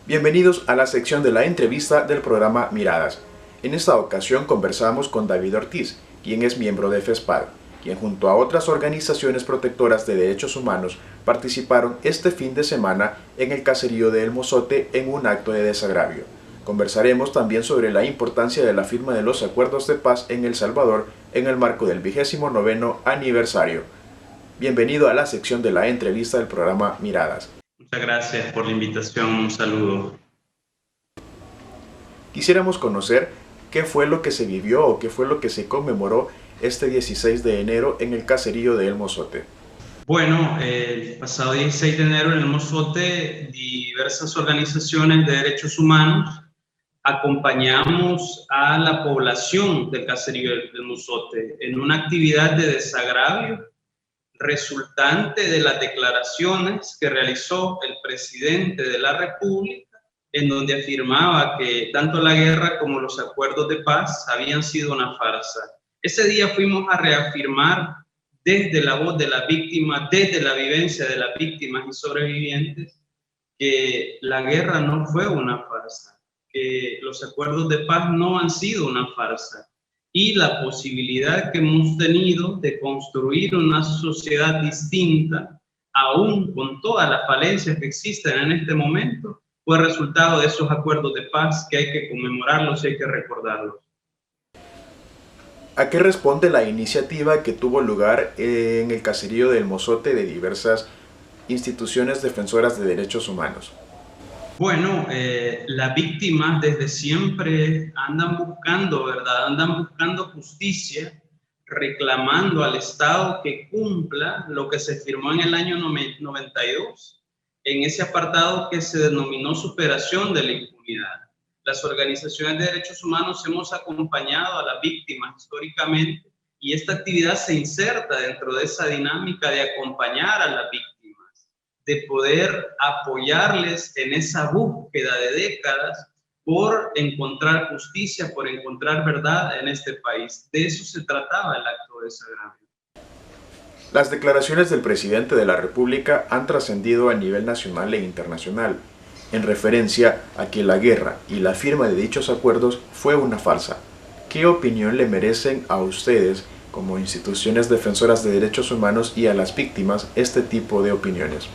Bienvenidos a la sección de la entrevista del programa Miradas. En esta ocasión conversamos con David Ortiz, quien es miembro de FESPAD, quien junto a otras organizaciones protectoras de derechos humanos participaron este fin de semana en el caserío de El Mozote en un acto de desagravio. Conversaremos también sobre la importancia de la firma de los acuerdos de paz en El Salvador en el marco del 29º aniversario. Bienvenido a la sección de la entrevista del programa Miradas. Muchas gracias por la invitación, un saludo. Quisiéramos conocer qué fue lo que se vivió o qué fue lo que se conmemoró este 16 de enero en el caserío de El Mozote. Bueno, el pasado 16 de enero en El Mozote, diversas organizaciones de derechos humanos acompañamos a la población del caserío del Mozote en una actividad de desagravio resultante de las declaraciones que realizó el presidente de la República, en donde afirmaba que tanto la guerra como los acuerdos de paz habían sido una farsa. Ese día fuimos a reafirmar desde la voz de las víctimas, desde la vivencia de las víctimas y sobrevivientes, que la guerra no fue una farsa, que los acuerdos de paz no han sido una farsa, y la posibilidad que hemos tenido de construir una sociedad distinta, aún con todas las falencias que existen en este momento, fue resultado de esos acuerdos de paz que hay que conmemorarlos y hay que recordarlos. ¿A qué responde la iniciativa que tuvo lugar en el caserío del Mozote de diversas instituciones defensoras de derechos humanos? Bueno, las víctimas desde siempre andan buscando, ¿verdad? Andan buscando justicia, reclamando al Estado que cumpla lo que se firmó en el año 92, en ese apartado que se denominó superación de la impunidad. Las organizaciones de derechos humanos hemos acompañado a las víctimas históricamente y esta actividad se inserta dentro de esa dinámica de acompañar a las víctimas, de poder apoyarles en esa búsqueda de décadas por encontrar justicia, por encontrar verdad en este país. De eso se trataba el acto de desagravio. Las declaraciones del presidente de la República han trascendido a nivel nacional e internacional, en referencia a que la guerra y la firma de dichos acuerdos fue una farsa. ¿Qué opinión le merecen a ustedes, como instituciones defensoras de derechos humanos, y a las víctimas este tipo de opiniones?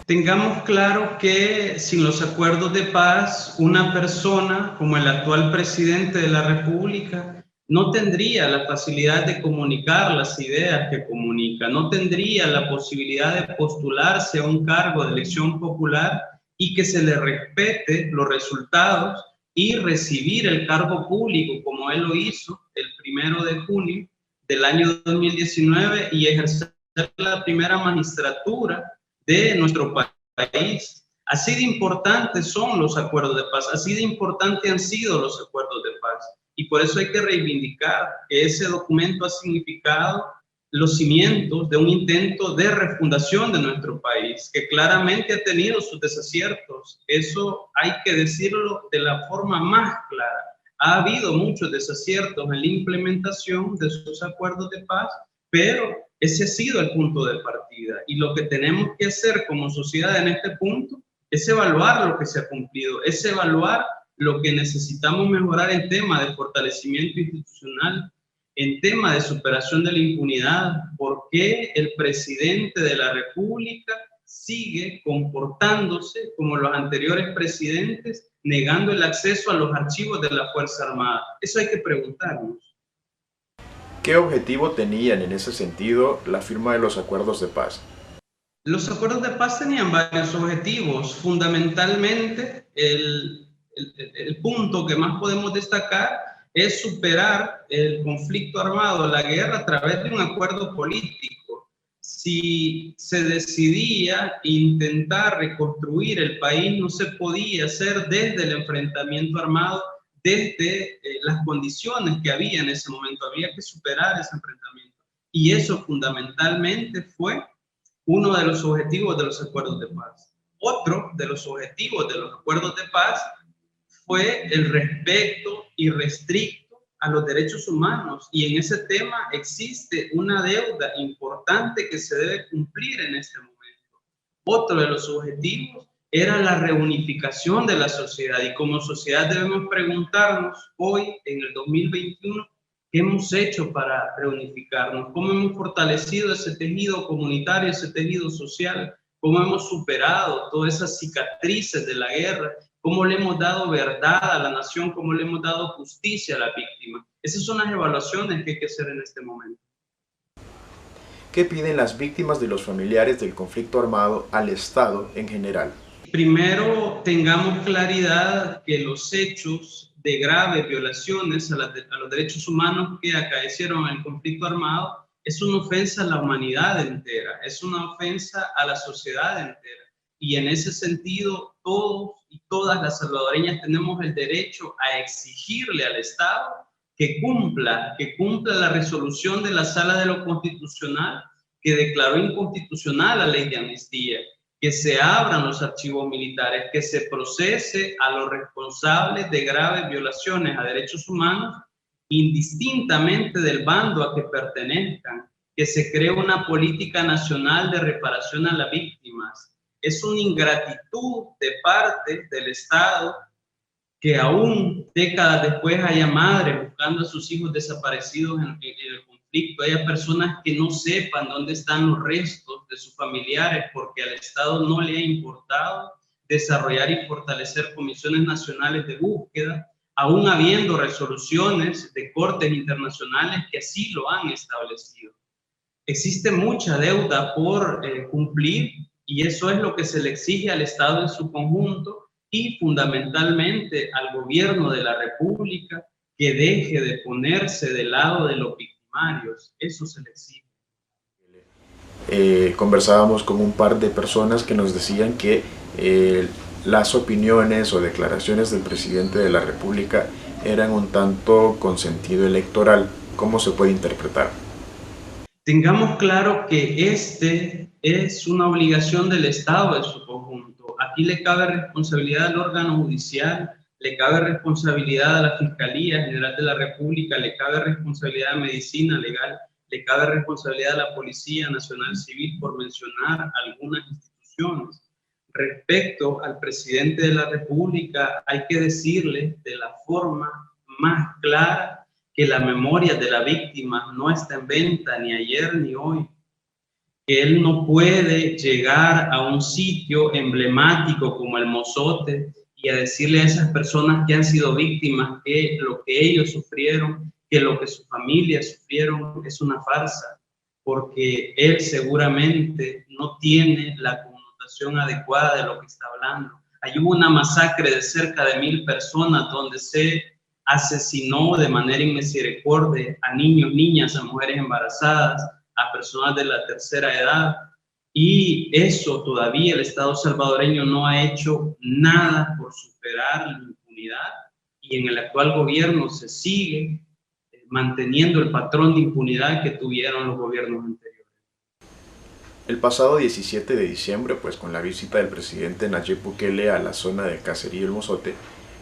Tengamos claro que sin los acuerdos de paz, una persona como el actual presidente de la República no tendría la facilidad de comunicar las ideas que comunica, no tendría la posibilidad de postularse a un cargo de elección popular y que se le respete los resultados y recibir el cargo público como él lo hizo el 1 de junio del año 2019 y ejercer la primera magistratura de nuestro país. Así de importantes son los acuerdos de paz, así de importantes han sido los acuerdos de paz. Y por eso hay que reivindicar que ese documento ha significado los cimientos de un intento de refundación de nuestro país, que claramente ha tenido sus desaciertos. Eso hay que decirlo de la forma más clara. Ha habido muchos desaciertos en la implementación de sus acuerdos de paz, pero ese ha sido el punto de partida y lo que tenemos que hacer como sociedad en este punto es evaluar lo que se ha cumplido, es evaluar lo que necesitamos mejorar en tema de fortalecimiento institucional, en tema de superación de la impunidad. ¿Por qué el presidente de la República sigue comportándose como los anteriores presidentes, negando el acceso a los archivos de la Fuerza Armada? Eso hay que preguntarnos. ¿Qué objetivo tenían en ese sentido la firma de los acuerdos de paz? Los acuerdos de paz tenían varios objetivos. Fundamentalmente, el punto que más podemos destacar es superar el conflicto armado, la guerra, a través de un acuerdo político. Si se decidía intentar reconstruir el país, no se podía hacer desde el enfrentamiento armado, desde las condiciones que había en ese momento. Había que superar ese enfrentamiento. Y eso fundamentalmente fue uno de los objetivos de los acuerdos de paz. Otro de los objetivos de los acuerdos de paz fue el respeto irrestricto a los derechos humanos, y en ese tema existe una deuda importante que se debe cumplir en este momento. Otro de los objetivos era la reunificación de la sociedad, y como sociedad debemos preguntarnos hoy, en el 2021, ¿qué hemos hecho para reunificarnos? ¿Cómo hemos fortalecido ese tejido comunitario, ese tejido social? ¿Cómo hemos superado todas esas cicatrices de la guerra? ¿Cómo le hemos dado verdad a la nación? ¿Cómo le hemos dado justicia a la víctima? Esas son las evaluaciones que hay que hacer en este momento. ¿Qué piden las víctimas de los familiares del conflicto armado al Estado en general? Primero, tengamos claridad que los hechos de graves violaciones a los derechos humanos que acaecieron en el conflicto armado es una ofensa a la humanidad entera, es una ofensa a la sociedad entera. Y en ese sentido, todos y todas las salvadoreñas tenemos el derecho a exigirle al Estado que cumpla la resolución de la Sala de lo Constitucional que declaró inconstitucional la ley de amnistía, que se abran los archivos militares, que se procese a los responsables de graves violaciones a derechos humanos, indistintamente del bando a que pertenezcan, que se cree una política nacional de reparación a las víctimas. Es una ingratitud de parte del Estado que aún décadas después haya madres buscando a sus hijos desaparecidos en el conflicto, haya personas que no sepan dónde están los restos de sus familiares porque al Estado no le ha importado desarrollar y fortalecer comisiones nacionales de búsqueda, aún habiendo resoluciones de cortes internacionales que así lo han establecido. Existe mucha deuda por cumplir, y eso es lo que se le exige al Estado en su conjunto y fundamentalmente al gobierno de la República, que deje de ponerse del lado de los victimarios. Eso se le exige. Conversábamos con un par de personas que nos decían que las opiniones o declaraciones del presidente de la República eran un tanto con sentido electoral. ¿Cómo se puede interpretar? Tengamos claro que este es una obligación del Estado en su conjunto. Aquí le cabe responsabilidad al órgano judicial, le cabe responsabilidad a la Fiscalía General de la República, le cabe responsabilidad a Medicina Legal, le cabe responsabilidad a la Policía Nacional Civil, por mencionar algunas instituciones. Respecto al presidente de la República, hay que decirle de la forma más clara que la memoria de la víctima no está en venta ni ayer ni hoy, que él no puede llegar a un sitio emblemático como el Mozote y a decirle a esas personas que han sido víctimas que lo que ellos sufrieron, que lo que su familia sufrieron es una farsa, porque él seguramente no tiene la connotación adecuada de lo que está hablando. Hay una masacre de cerca de 1000 personas donde se asesinó de manera inmisericordia a niños, niñas, a mujeres embarazadas, a personas de la tercera edad, y eso todavía el Estado salvadoreño no ha hecho nada por superar la impunidad, y en el actual gobierno se sigue manteniendo el patrón de impunidad que tuvieron los gobiernos anteriores. El pasado 17 de diciembre, pues con la visita del presidente Nayib Bukele a la zona del caserío El Mozote,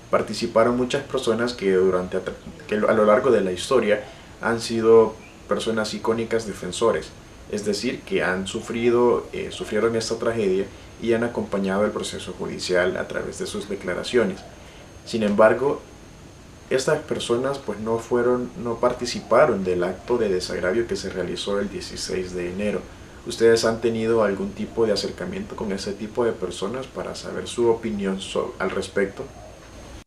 participaron muchas personas que a lo largo de la historia han sido personas icónicas defensores, es decir, que han sufrieron esta tragedia y han acompañado el proceso judicial a través de sus declaraciones. Sin embargo, estas personas pues no participaron del acto de desagravio que se realizó el 16 de enero. ¿Ustedes han tenido algún tipo de acercamiento con ese tipo de personas para saber su opinión al respecto?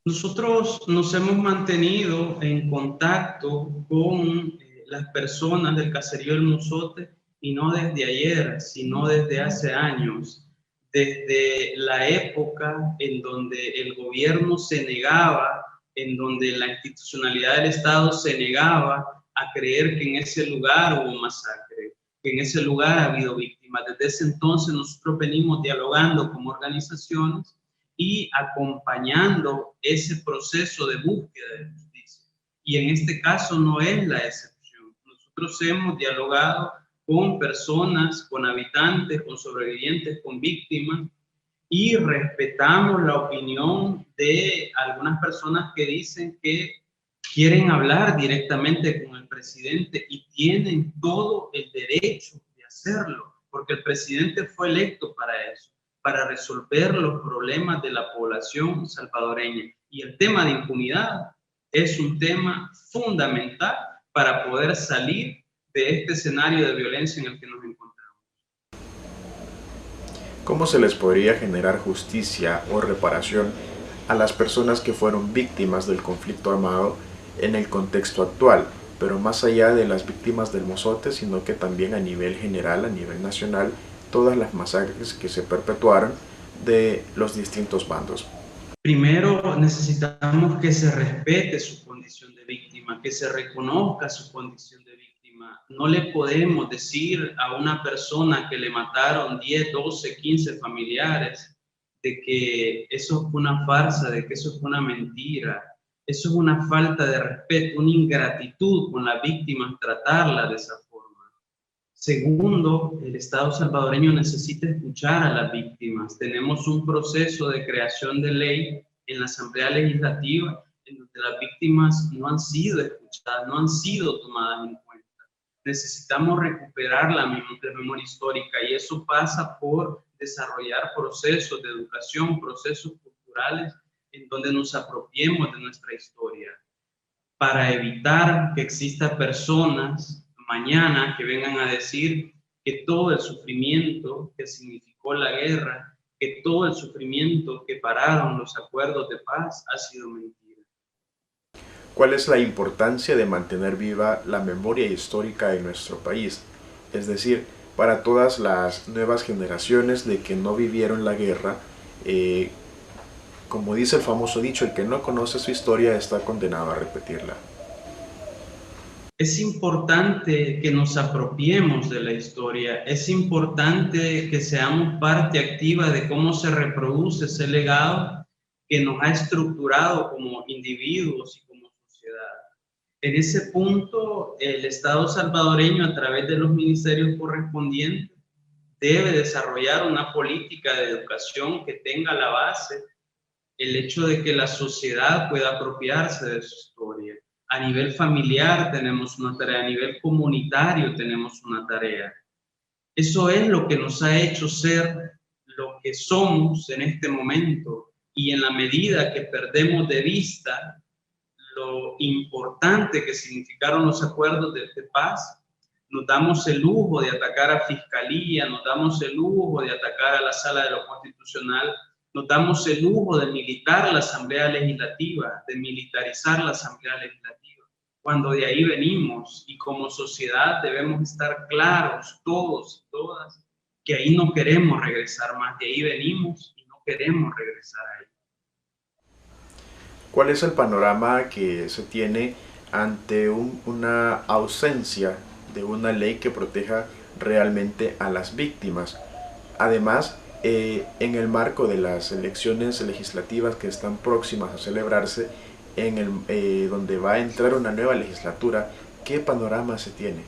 Nosotros nos hemos mantenido en contacto con las personas del caserío El Mozote, y no desde ayer, sino desde hace años, desde la época en donde el gobierno se negaba, en donde la institucionalidad del Estado se negaba a creer que en ese lugar hubo masacre, que en ese lugar ha habido víctimas. Desde ese entonces nosotros venimos dialogando como organizaciones y acompañando ese proceso de búsqueda de justicia. Y en este caso no es la excepción. Nosotros hemos dialogado con personas, con habitantes, con sobrevivientes, con víctimas, y respetamos la opinión de algunas personas que dicen que quieren hablar directamente con el presidente y tienen todo el derecho de hacerlo, porque el presidente fue electo para eso. para resolver los problemas de la población salvadoreña. Y el tema de impunidad es un tema fundamental para poder salir de este escenario de violencia en el que nos encontramos. ¿Cómo se les podría generar justicia o reparación a las personas que fueron víctimas del conflicto armado en el contexto actual, pero más allá de las víctimas del Mozote, sino que también a nivel general, a nivel nacional, todas las masacres que se perpetuaron de los distintos bandos? Primero necesitamos que se respete su condición de víctima, que se reconozca su condición de víctima. No le podemos decir a una persona que le mataron 10, 12, 15 familiares de que eso fue una farsa, de que eso fue una mentira. Eso es una falta de respeto, una ingratitud con las víctimas, tratarla de esa forma. Segundo, el Estado salvadoreño necesita escuchar a las víctimas. Tenemos un proceso de creación de ley en la Asamblea Legislativa en donde las víctimas no han sido escuchadas, no han sido tomadas en cuenta. Necesitamos recuperar la memoria histórica y eso pasa por desarrollar procesos de educación, procesos culturales en donde nos apropiemos de nuestra historia para evitar que existan personas mañana que vengan a decir que todo el sufrimiento que significó la guerra, que todo el sufrimiento que pararon los acuerdos de paz ha sido mentira. ¿Cuál es la importancia de mantener viva la memoria histórica de nuestro país? Es decir, para todas las nuevas generaciones de que no vivieron la guerra, como dice el famoso dicho, el que no conoce su historia está condenado a repetirla. Es importante que nos apropiemos de la historia, es importante que seamos parte activa de cómo se reproduce ese legado que nos ha estructurado como individuos y como sociedad. En ese punto, el Estado salvadoreño, a través de los ministerios correspondientes, debe desarrollar una política de educación que tenga la base el hecho de que la sociedad pueda apropiarse de su historia. A nivel familiar tenemos una tarea, a nivel comunitario tenemos una tarea. Eso es lo que nos ha hecho ser lo que somos en este momento y en la medida que perdemos de vista lo importante que significaron los acuerdos de paz, nos damos el lujo de atacar a Fiscalía, nos damos el lujo de atacar a la Sala de lo Constitucional, nos damos el lujo de militar la Asamblea Legislativa, de militarizar la Asamblea Legislativa, cuando de ahí venimos y como sociedad debemos estar claros todos y todas que ahí no queremos regresar más, de ahí venimos y no queremos regresar ahí. ¿Cuál es el panorama que se tiene ante una ausencia de una ley que proteja realmente a las víctimas? Además, en el marco de las elecciones legislativas que están próximas a celebrarse, donde va a entrar una nueva legislatura, ¿qué panorama se tiene?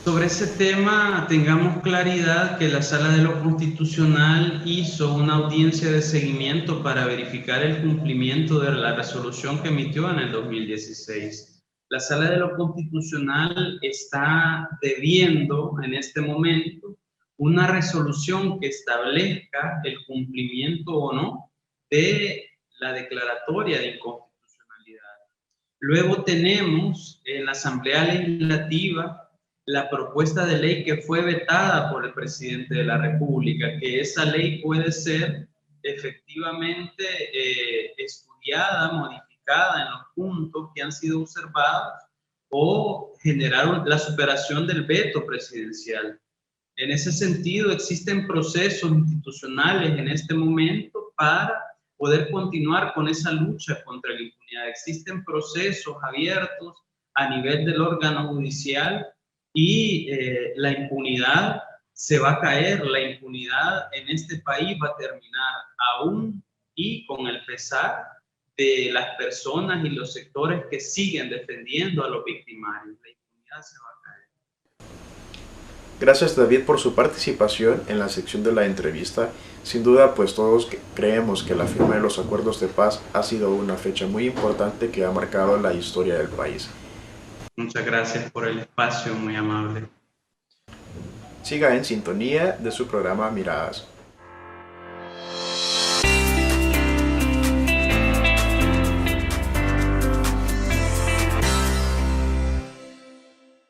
Sobre ese tema, tengamos claridad que la Sala de lo Constitucional hizo una audiencia de seguimiento para verificar el cumplimiento de la resolución que emitió en el 2016. La Sala de lo Constitucional está debiendo en este momento una resolución que establezca el cumplimiento o no de la declaratoria de inconstitucionalidad. Luego tenemos en la Asamblea Legislativa la propuesta de ley que fue vetada por el presidente de la República, que esa ley puede ser efectivamente estudiada, modificada en los puntos que han sido observados o generar la superación del veto presidencial. En ese sentido, existen procesos institucionales en este momento para poder continuar con esa lucha contra la impunidad. Existen procesos abiertos a nivel del órgano judicial y la impunidad se va a caer, la impunidad en este país va a terminar aún y con el pesar de las personas y los sectores que siguen defendiendo a los victimarios. La impunidad se va a caer. Gracias, David, por su participación en la sección de la entrevista. Sin duda, pues todos creemos que la firma de los acuerdos de paz ha sido una fecha muy importante que ha marcado la historia del país. Muchas gracias por el espacio, muy amable. Siga en sintonía de su programa Miradas.